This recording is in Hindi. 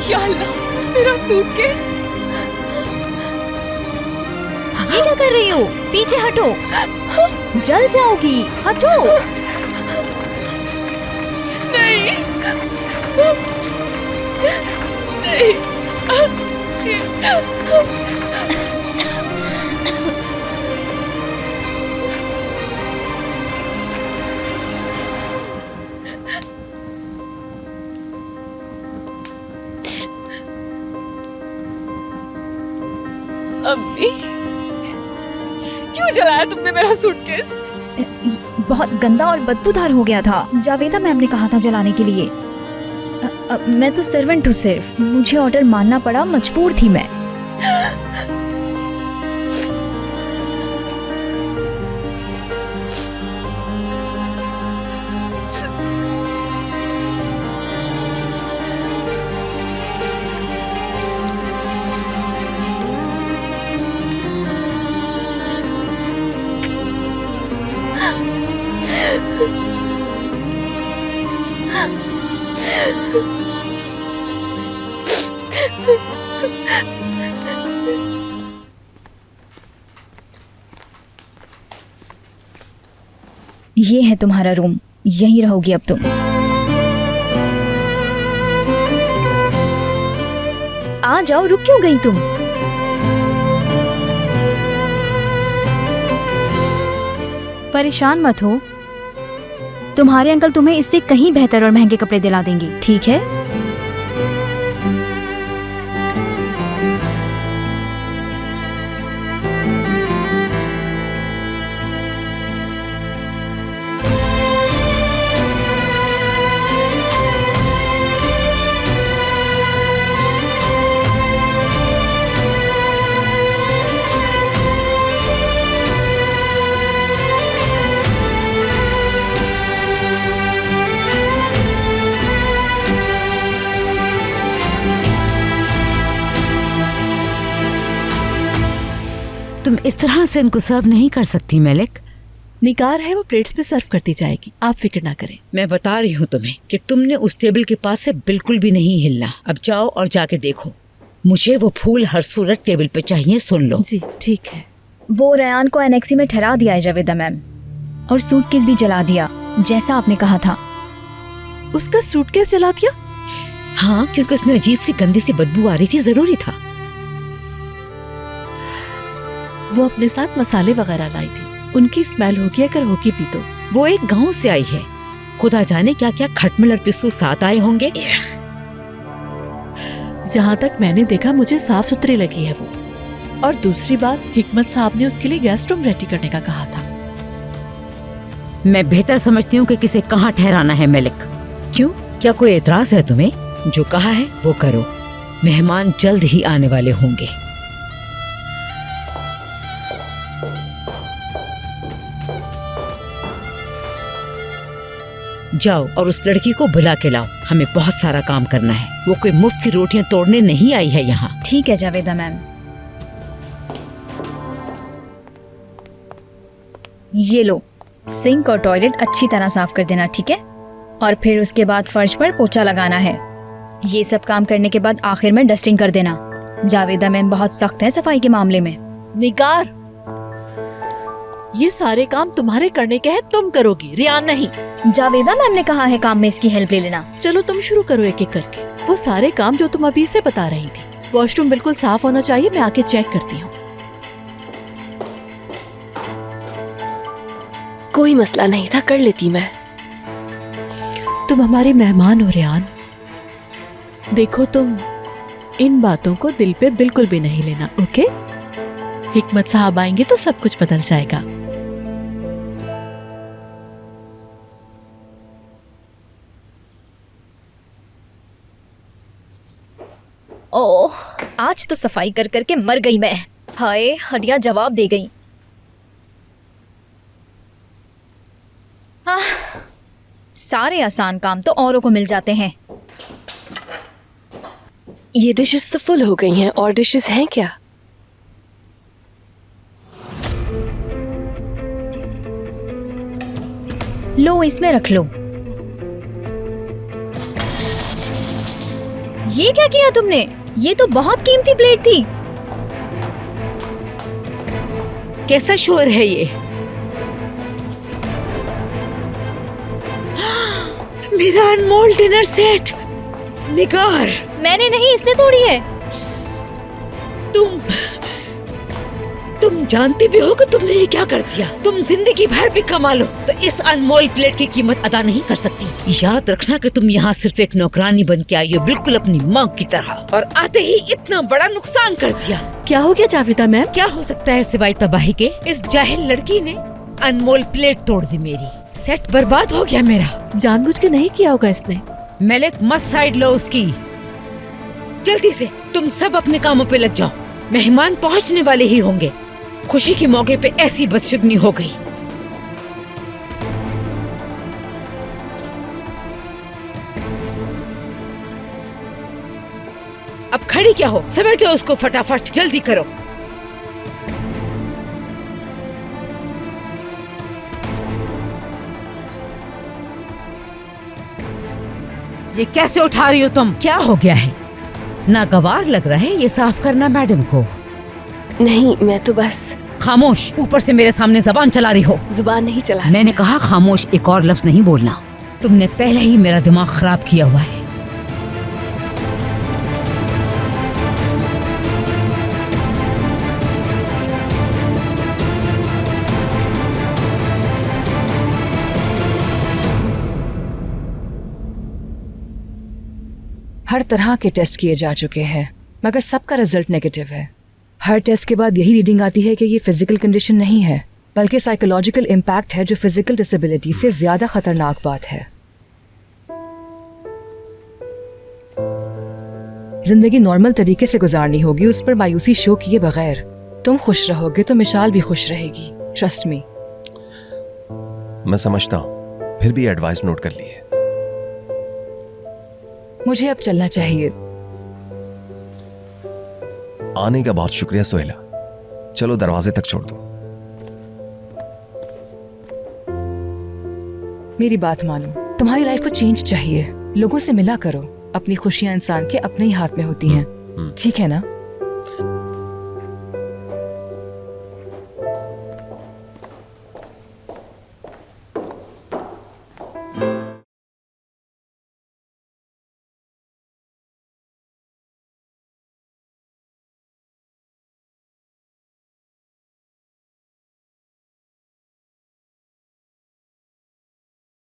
या अल्लाह, मेरा सूटकेस। ये क्या कर रही हो? पीछे हटो, जल जाओगी, हटो। नहीं अम्मी, क्यों जलाया तुमने मेरा सूटकेस? बहुत गंदा और बदबूदार हो गया था। जावेदा मैम ने कहा था जलाने के लिए। मैं तो सर्वेंट हूँ सिर्फ, मुझे ऑर्डर मानना पड़ा, मजबूर थी मैं। ये है तुम्हारा रूम, यहीं रहोगी अब तुम। आ जाओ, रुक क्यों गई तुम? परेशान मत हो, तुम्हारे अंकल तुम्हें इससे कहीं बेहतर और महंगे कपड़े दिला देंगे। ठीक है। तुम इस तरह से इनको सर्व नहीं कर सकती मलिक। निगार है, वो प्लेट्स पे सर्व करती जाएगी, आप फिक्र ना करें। मैं बता रही हूँ तुम्हें कि तुमने उस टेबल के पास से बिल्कुल भी नहीं हिलना। अब जाओ और जाके देखो, मुझे वो फूल हर सूरत टेबल पे चाहिए, सुन लो। जी ठीक है। वो रेयान को एनेक्सी में ठहरा दिया है जावेदा मैम, और सूटकेस भी जला दिया जैसा आपने कहा था। उसका सूटकेस जला दिया? हाँ, क्योंकि उसमें अजीब सी गंदी सी बदबू आ रही थी, जरूरी था। वो अपने साथ मसाले वगैरह लाई थी, उनकी स्मेल होगी, अगर होगी भी तो। वो एक गांव से आई है, खुदा जाने क्या क्या खटमल और पिस्सू साथ आए होंगे। जहाँ तक मैंने देखा मुझे साफ सुथरी लगी है वो। और दूसरी बात, हिकमत साहब ने उसके लिए गेस्ट रूम रेडी करने का कहा था। मैं बेहतर समझती हूँ कि किसे कहाँ ठहराना है मलिक। क्यों, क्या कोई एतराज है तुम्हें? जो कहा है वो करो, मेहमान जल्द ही आने वाले होंगे। जाओ और उस लड़की को बुला के लाओ, हमें बहुत सारा काम करना है। वो कोई मुफ्त की रोटियां तोड़ने नहीं आई है यहाँ। ठीक है जावेदा मैम। ये लो, सिंक और टॉयलेट अच्छी तरह साफ कर देना, ठीक है? और फिर उसके बाद फर्श पर पोछा लगाना है। ये सब काम करने के बाद आखिर में डस्टिंग कर देना। जावेदा मैम बहुत सख्त है सफाई के मामले में। निगार, ये सारे काम तुम्हारे करने के हैं, तुम करोगी, रियान नहीं। जावेदा मैम ने कहा है काम में इसकी हेल्प ले लेना। चलो तुम शुरू करो एक एक करके, वो सारे काम जो तुम अभी से बता रही थी। वॉशरूम बिल्कुल साफ होना चाहिए, मैं आके चेक करती हूँ। कोई मसला नहीं था, कर लेती मैं। तुम हमारे मेहमान हो रियान, देखो तुम इन बातों को दिल पे बिल्कुल भी नहीं लेना, ओके? हिकमत साहब आएंगे तो सब कुछ बदल जाएगा। ओह, आज तो सफाई कर करके मर गई मैं। हाय, हड्डियां जवाब दे गई। हाँ, सारे आसान काम तो औरों को मिल जाते हैं। ये डिशेस तो फुल हो गई हैं, और डिशेस हैं क्या? लो, इसमें रख लो। ये क्या किया तुमने? ये तो बहुत कीमती प्लेट थी। कैसा शोर है ये? मेरा अनमोल डिनर सेट। निगार, मैंने नहीं, इसने तोड़ी है। तुम जानती भी हो कि तुमने ये क्या कर दिया। तुम जिंदगी भर भी कमा लो तो इस अनमोल प्लेट की कीमत अदा नहीं कर सकती। याद रखना कि तुम यहाँ सिर्फ एक नौकरानी बन के आई हो, बिल्कुल अपनी माँ की तरह, और आते ही इतना बड़ा नुकसान कर दिया। क्या हो गया जावेदा मैम? क्या हो सकता है सिवाय तबाही के? इस जाहिल लड़की ने अनमोल प्लेट तोड़ दी, मेरी सेट बर्बाद हो गया मेरा। जानबूझ के नहीं किया होगा इसने। मलिक, मत साइड लो उसकी। जल्दी से तुम सब अपने कामों पे लग जाओ, मेहमान पहुंचने वाले ही होंगे। खुशी के मौके पे ऐसी बदशुगनी हो गई। अब खड़ी क्या हो, समेटो उसको फटाफट, जल्दी करो। ये कैसे उठा रही हो तुम? क्या हो गया है? नागवार लग रहा है ये साफ करना मैडम को। नहीं, मैं तो बस। खामोश, ऊपर से मेरे सामने जबान चला रही हो। जुबान नहीं चला। मैंने कहा खामोश, एक और लफ्ज नहीं बोलना। तुमने पहले ही मेरा दिमाग खराब किया हुआ है। हर तरह के टेस्ट किए जा चुके हैं मगर सबका रिजल्ट नेगेटिव है। हर टेस्ट के बाद यही रीडिंग आती है कि ये फिजिकल कंडीशन नहीं है बल्कि साइकोलॉजिकल इम्पैक्ट है, जो फिजिकल डिसेबिलिटी से ज्यादा खतरनाक बात है। जिंदगी नॉर्मल तरीके से गुजारनी होगी, उस पर मायूसी शो किए बगैर। तुम खुश रहोगे तो मिशाल भी खुश रहेगी, ट्रस्ट मी। मैं समझता हूँ, फिर भी एडवाइस नोट कर ली है। मुझे अब चलना चाहिए। आने का बहुत शुक्रिया सोहेला। चलो दरवाजे तक छोड़ दो। मेरी बात मानो, तुम्हारी लाइफ को चेंज चाहिए। लोगों से मिला करो। अपनी खुशियां इंसान के अपने ही हाथ में होती हैं, ठीक है ना?